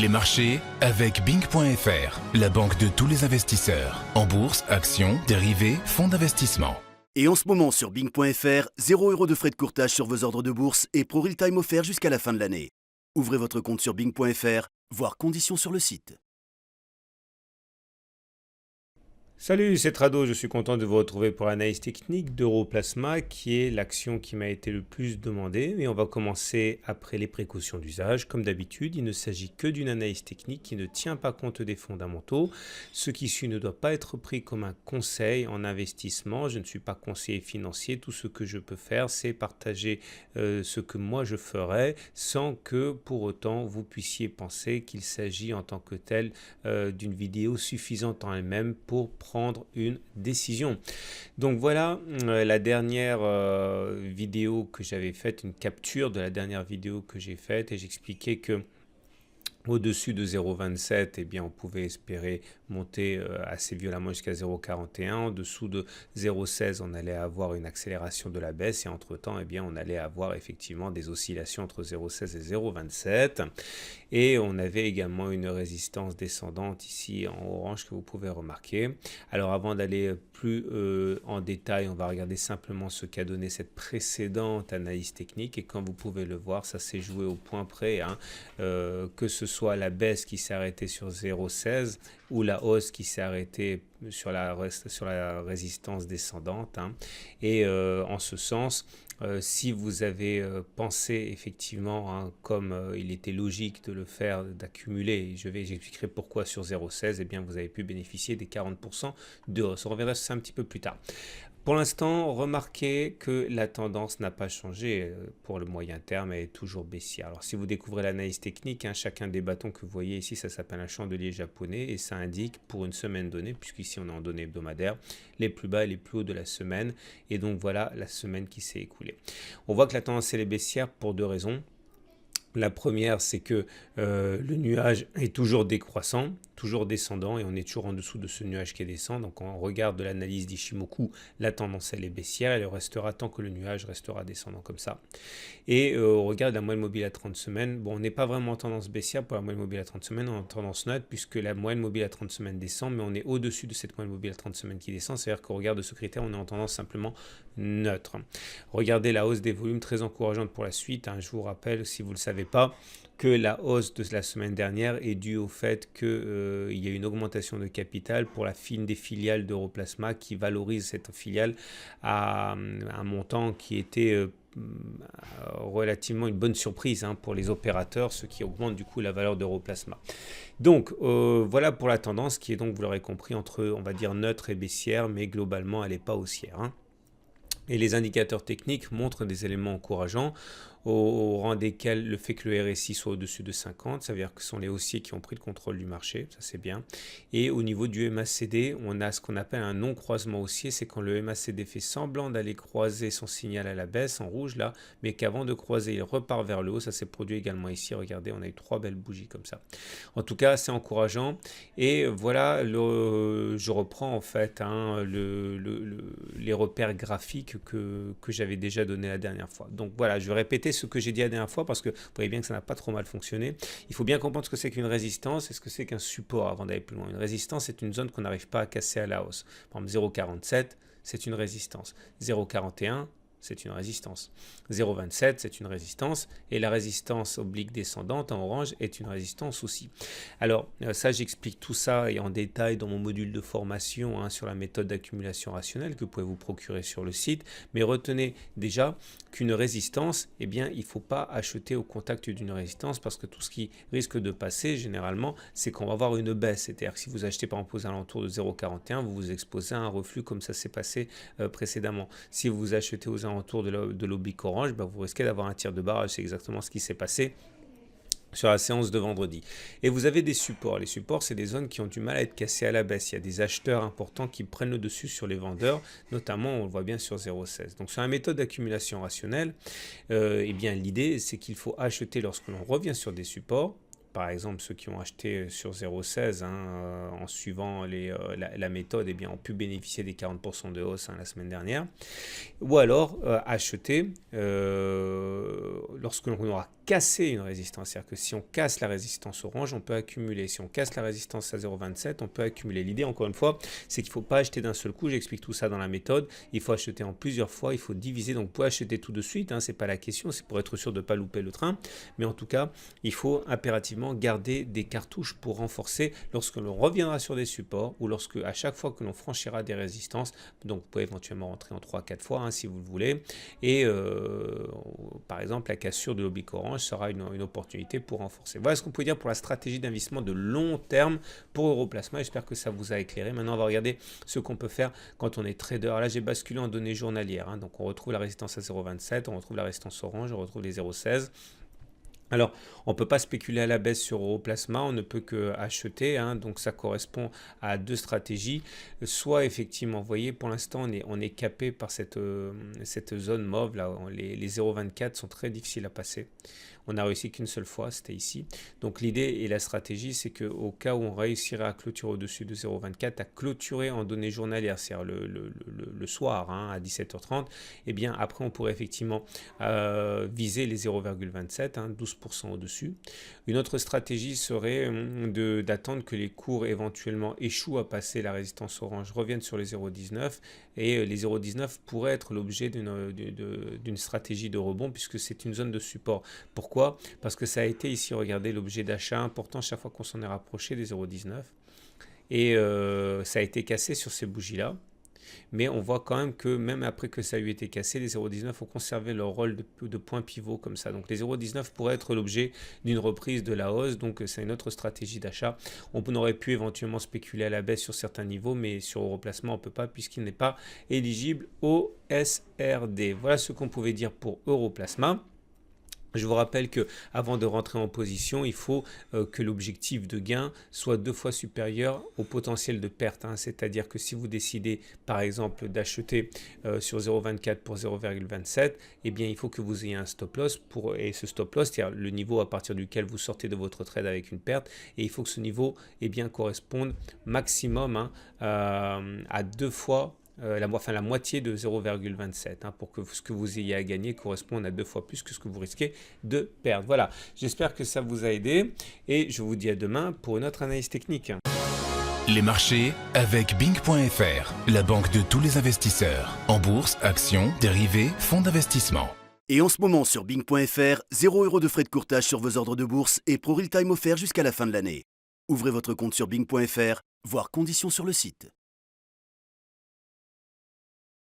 Les marchés avec Bing.fr, la banque de tous les investisseurs. En bourse, actions, dérivés, fonds d'investissement. Et en ce moment sur Bing.fr, 0 € de frais de courtage sur vos ordres de bourse et Pro Real Time offert jusqu'à la fin de l'année. Ouvrez votre compte sur Bing.fr, voir conditions sur le site. Salut, c'est Trado, je suis content de vous retrouver pour l'analyse technique d'Europlasma qui est l'action qui m'a été le plus demandée. Mais on va commencer après les précautions d'usage. Comme d'habitude, il ne s'agit que d'une analyse technique qui ne tient pas compte des fondamentaux. Ce qui suit ne doit pas être pris comme un conseil en investissement. Je ne suis pas conseiller financier. Tout ce que je peux faire, c'est partager ce que moi je ferais sans que pour autant vous puissiez penser qu'il s'agit en tant que tel d'une vidéo suffisante en elle-même pour prendre une décision. Donc voilà la dernière vidéo que j'avais faite, une capture de la dernière vidéo que j'ai faite et j'expliquais que au-dessus de 0,27, eh bien, on pouvait espérer monter assez violemment jusqu'à 0,41. En dessous de 0,16, on allait avoir une accélération de la baisse et entre-temps, eh bien, on allait avoir effectivement des oscillations entre 0,16 et 0,27. Et on avait également une résistance descendante ici en orange que vous pouvez remarquer. Alors avant d'aller plus en détail, on va regarder simplement ce qu'a donné cette précédente analyse technique. Et comme vous pouvez le voir, ça s'est joué au point près, hein, que ce soit la baisse qui s'est arrêtée sur 0,16 ou la hausse qui s'est arrêtée sur la résistance descendante. Hein. Et en ce sens, si vous avez pensé effectivement, hein, comme il était logique de le faire, d'accumuler, j'expliquerai pourquoi sur 0,16, eh bien vous avez pu bénéficier des 40% de hausse. On reviendra sur ça un petit peu plus tard. Pour l'instant, remarquez que la tendance n'a pas changé pour le moyen terme, elle est toujours baissière. Alors si vous découvrez l'analyse technique, hein, chacun des bâtons que vous voyez ici, ça s'appelle un chandelier japonais et ça indique pour une semaine donnée, puisqu'ici on est en données hebdomadaires, les plus bas et les plus hauts de la semaine. Et donc voilà la semaine qui s'est écoulée. On voit que la tendance elle est baissière pour deux raisons. La première, c'est que le nuage est toujours décroissant, toujours descendant et on est toujours en dessous de ce nuage qui descend. Donc quand on regarde de l'analyse d'Ishimoku, la tendance elle est baissière, elle restera tant que le nuage restera descendant comme ça. Et on regarde la moyenne mobile à 30 semaines. Bon, on n'est pas vraiment en tendance baissière pour la moyenne mobile à 30 semaines, on est en tendance neutre puisque la moyenne mobile à 30 semaines descend, mais on est au-dessus de cette moyenne mobile à 30 semaines qui descend. C'est-à-dire qu'au regard de ce critère, on est en tendance simplement neutre. Regardez la hausse des volumes très encourageante pour la suite. Hein. Je vous rappelle, si vous ne le savez pas, que la hausse de la semaine dernière est due au fait qu'il y a une augmentation de capital pour la des filiales d'Europlasma qui valorise cette filiale à un montant qui était relativement une bonne surprise, hein, pour les opérateurs, ce qui augmente du coup la valeur d'Europlasma. Donc voilà pour la tendance qui est donc, vous l'aurez compris, entre on va dire neutre et baissière, mais globalement elle n'est pas haussière. Hein. Et les indicateurs techniques montrent des éléments encourageants au rang desquels le fait que le RSI soit au-dessus de 50, ça veut dire que ce sont les haussiers qui ont pris le contrôle du marché, ça c'est bien. Et au niveau du MACD, on a ce qu'on appelle un non-croisement haussier, c'est quand le MACD fait semblant d'aller croiser son signal à la baisse en rouge là, mais qu'avant de croiser, il repart vers le haut. Ça s'est produit également ici, regardez, on a eu 3 belles bougies comme ça. En tout cas, c'est encourageant. Et voilà, je reprends en fait, hein, les repères graphiques que j'avais déjà donné la dernière fois. Donc voilà, je vais répéter ce que j'ai dit la dernière fois parce que vous voyez bien que ça n'a pas trop mal fonctionné. Il faut bien comprendre ce que c'est qu'une résistance et ce que c'est qu'un support avant d'aller plus loin. Une résistance, c'est une zone qu'on n'arrive pas à casser à la hausse. Par exemple, 0,47, c'est une résistance. 0,41, c'est une résistance. 0,27, c'est une résistance. Et la résistance oblique descendante en orange est une résistance aussi. Alors, ça, j'explique tout ça et en détail dans mon module de formation, hein, sur la méthode d'accumulation rationnelle que vous pouvez vous procurer sur le site. Mais retenez déjà qu'une résistance, eh bien, il ne faut pas acheter au contact d'une résistance parce que tout ce qui risque de passer, généralement, c'est qu'on va avoir une baisse. C'est-à-dire que si vous achetez par exemple aux alentours de 0,41, vous vous exposez à un reflux comme ça s'est passé précédemment. Si vous achetez aux alentours de l'oblique orange, ben vous risquez d'avoir un tir de barrage. C'est exactement ce qui s'est passé sur la séance de vendredi. Et vous avez des supports. Les supports, c'est des zones qui ont du mal à être cassées à la baisse. Il y a des acheteurs importants qui prennent le dessus sur les vendeurs, notamment, on le voit bien sur 0,16. Donc sur la méthode d'accumulation rationnelle, eh bien l'idée, c'est qu'il faut acheter lorsque l'on revient sur des supports. Par exemple, ceux qui ont acheté sur 0,16, hein, en suivant la méthode, eh bien, ont pu bénéficier des 40% de hausse, hein, la semaine dernière. Ou alors acheter lorsque l'on aura casser une résistance. C'est-à-dire que si on casse la résistance orange, on peut accumuler. Si on casse la résistance à 0,27, on peut accumuler. L'idée, encore une fois, c'est qu'il ne faut pas acheter d'un seul coup. J'explique tout ça dans la méthode. Il faut acheter en plusieurs fois. Il faut diviser. Donc, vous pouvez acheter tout de suite. Ce n'est pas la question. C'est pour être sûr de ne pas louper le train. Mais en tout cas, il faut impérativement garder des cartouches pour renforcer lorsque l'on reviendra sur des supports ou lorsque, à chaque fois que l'on franchira des résistances. Donc, vous pouvez éventuellement rentrer en 3-4 fois si vous le voulez. Et par exemple, la cassure de l'oblique orange sera une opportunité pour renforcer. Voilà ce qu'on peut dire pour la stratégie d'investissement de long terme pour Europlasma. J'espère que ça vous a éclairé. Maintenant, on va regarder ce qu'on peut faire quand on est trader. Là, j'ai basculé en données journalières. Donc, on retrouve la résistance à 0,27, on retrouve la résistance orange, on retrouve les 0,16. Alors, on ne peut pas spéculer à la baisse sur Europlasma, on ne peut que acheter, donc ça correspond à deux stratégies. Soit effectivement, vous voyez, pour l'instant, on est capé par cette zone mauve, là, les 0,24 sont très difficiles à passer. On n'a réussi qu'une seule fois, c'était ici. Donc l'idée et la stratégie, c'est qu'au cas où on réussirait à clôturer au-dessus de 0,24, à clôturer en données journalières, c'est-à-dire le soir à 17h30, et bien après on pourrait effectivement viser les 0,27, 12% au-dessus. Une autre stratégie serait d'attendre que les cours éventuellement échouent à passer la résistance orange, reviennent sur les 0,19, et les 0,19 pourraient être l'objet d'une stratégie de rebond puisque c'est une zone de support. Pourquoi ? Parce que ça a été ici, regardez, l'objet d'achat important chaque fois qu'on s'en est rapproché des 0,19 et ça a été cassé sur ces bougies-là. Mais on voit quand même que même après que ça a eu été cassé, les 0,19 ont conservé leur rôle de point pivot comme ça. Donc les 0,19 pourraient être l'objet d'une reprise de la hausse. Donc c'est une autre stratégie d'achat. On aurait pu éventuellement spéculer à la baisse sur certains niveaux, mais sur Europlasma, on ne peut pas puisqu'il n'est pas éligible au SRD. Voilà ce qu'on pouvait dire pour Europlasma. Je vous rappelle que avant de rentrer en position, il faut que l'objectif de gain soit 2 fois supérieur au potentiel de perte. C'est-à-dire que si vous décidez par exemple d'acheter sur 0,24 pour 0,27, eh bien il faut que vous ayez un stop loss et ce stop loss, c'est-à-dire le niveau à partir duquel vous sortez de votre trade avec une perte, et il faut que ce niveau corresponde maximum à 2 fois la moitié de 0,27 pour que ce que vous ayez à gagner corresponde à 2 fois plus que ce que vous risquez de perdre. Voilà, j'espère que ça vous a aidé et je vous dis à demain pour une autre analyse technique. Les marchés avec Bing.fr, la banque de tous les investisseurs. En bourse, actions, dérivés, fonds d'investissement. Et en ce moment sur Bing.fr, 0 € de frais de courtage sur vos ordres de bourse et Pro Real Time offert jusqu'à la fin de l'année. Ouvrez votre compte sur Bing.fr, voir conditions sur le site.